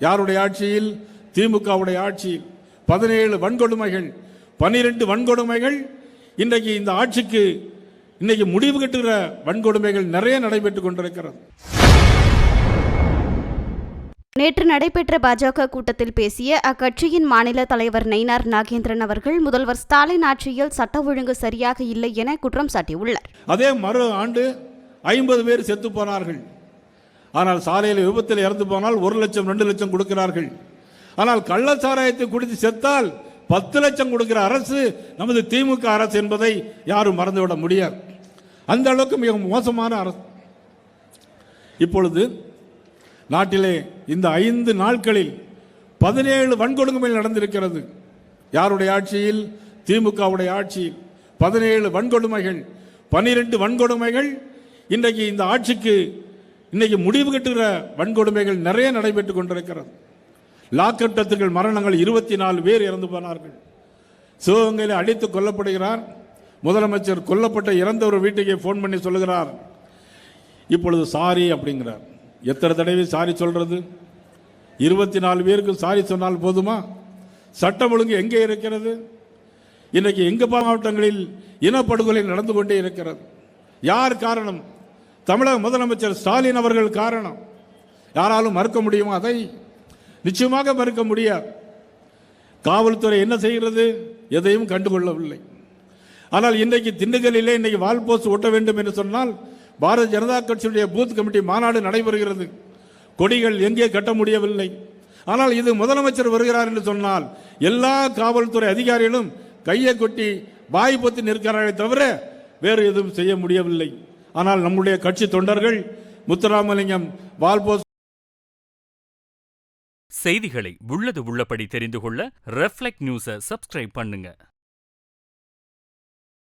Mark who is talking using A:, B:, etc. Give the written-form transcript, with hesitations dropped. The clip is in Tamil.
A: யாருடைய ஆட்சியில்? திமுகவுடைய ஆட்சியில் 17 வன்கொடுமைகள், 12 வன்கொடுமைகள். இன்றைக்கு இந்த ஆட்சிக்கு இன்னைக்கு முடிவு கட்டுகிற வன்கொடுமைகள் நிறைய நடைபெற்றுக் கொண்டிருக்கிறது.
B: நேற்று நடைபெற்ற பாஜக கூட்டத்தில் பேசிய அக்கட்சியின் மாநில தலைவர் நயினார் நாகேந்திரன் அவர்கள் முதல்வர் ஸ்டாலின் ஆட்சியில் சட்ட ஒழுங்கு சரியாக இல்லை என குற்றம் சாட்டியுள்ளார்.
A: அதே மறு ஆண்டு 50 பேர் செத்து போனார்கள். ஆனால் சாலையில் விபத்தில் இறந்து போனால் 1 லட்சம் 2 லட்சம் கொடுக்கிறார்கள். ஆனால் கள்ளச்சாராயத்தை குடித்து செத்தால் 10 லட்சம் கொடுக்கிற அரசு நமது திமுக அரசு என்பதை யாரும் மறந்துவிட முடியாது. அந்த அளவுக்கு மிக மோசமான அரசு. இப்பொழுது நாட்டிலே இந்த 5 நாட்களில் 17 வன்கொடுமைகள் நடந்திருக்கிறது. யாருடைய ஆட்சியில்? திமுகவுடைய ஆட்சியில் 17 வன்கொடுமைகள், 12 வன்கொடுமைகள். இன்றைக்கு இந்த ஆட்சிக்கு இன்னைக்கு முடிவு கட்டுகிற வன்கொடுமைகள் நிறைய நடைபெற்றுக் கொண்டிருக்கிறது. லாக்கட்டத்துகள் மரணங்கள் 24 பேர் இறந்து போனார்கள். சிவகங்கையில் அடித்து கொல்லப்படுகிறார். முதலமைச்சர் கொல்லப்பட்ட இறந்த ஒரு வீட்டுக்கு போன் பண்ணி சொல்லுகிறார், இப்பொழுது சாரி அப்படிங்கிறார். எத்தனை தடவை சாரி சொல்றது? 24 பேருக்கு சாரி சொன்னால் போதுமா? சட்டம் ஒழுங்கு எங்கே இருக்கிறது? இன்னைக்கு எங்க மாவட்டங்களில் இனப்படுகொலை நடந்து கொண்டே இருக்கிறது. யார் காரணம்? தமிழக முதலமைச்சர் ஸ்டாலின் அவர்கள் காரணம். யாராலும் மறுக்க முடியுமா? அதை நிச்சயமாக மறுக்க முடியாது. காவல்துறை என்ன செய்கிறது? எதையும் கண்டுகொள்ளவில்லை. ஆனால் இன்றைக்கு திண்டுக்கல்லிலே இன்னைக்கு வால் போஸ்ட் ஒட்ட வேண்டும் என்று சொன்னால் பாரதிய ஜனதா கட்சியுடைய பூத் கமிட்டி மாநாடு நடைபெறுகிறது. கொடிகள் எங்கே கட்ட முடியவில்லை. ஆனால் இது முதலமைச்சர் வருகிறார் என்று சொன்னால் எல்லா காவல்துறை அதிகாரிகளும் கையை கொட்டி வாய் பொத்தி நிற்கிறார்களே தவிர வேறு எதுவும் செய்ய முடியவில்லை. ஆனால் நம்முடைய கட்சி தொண்டர்கள் முத்துராமலிங்கம் வால் போஸ்ட்.
C: செய்திகளை உள்ளது உள்ளபடி தெரிந்து கொள்ள ரெஃப்ளெக்ட் நியூஸை சப்ஸ்கிரைப் பண்ணுங்க.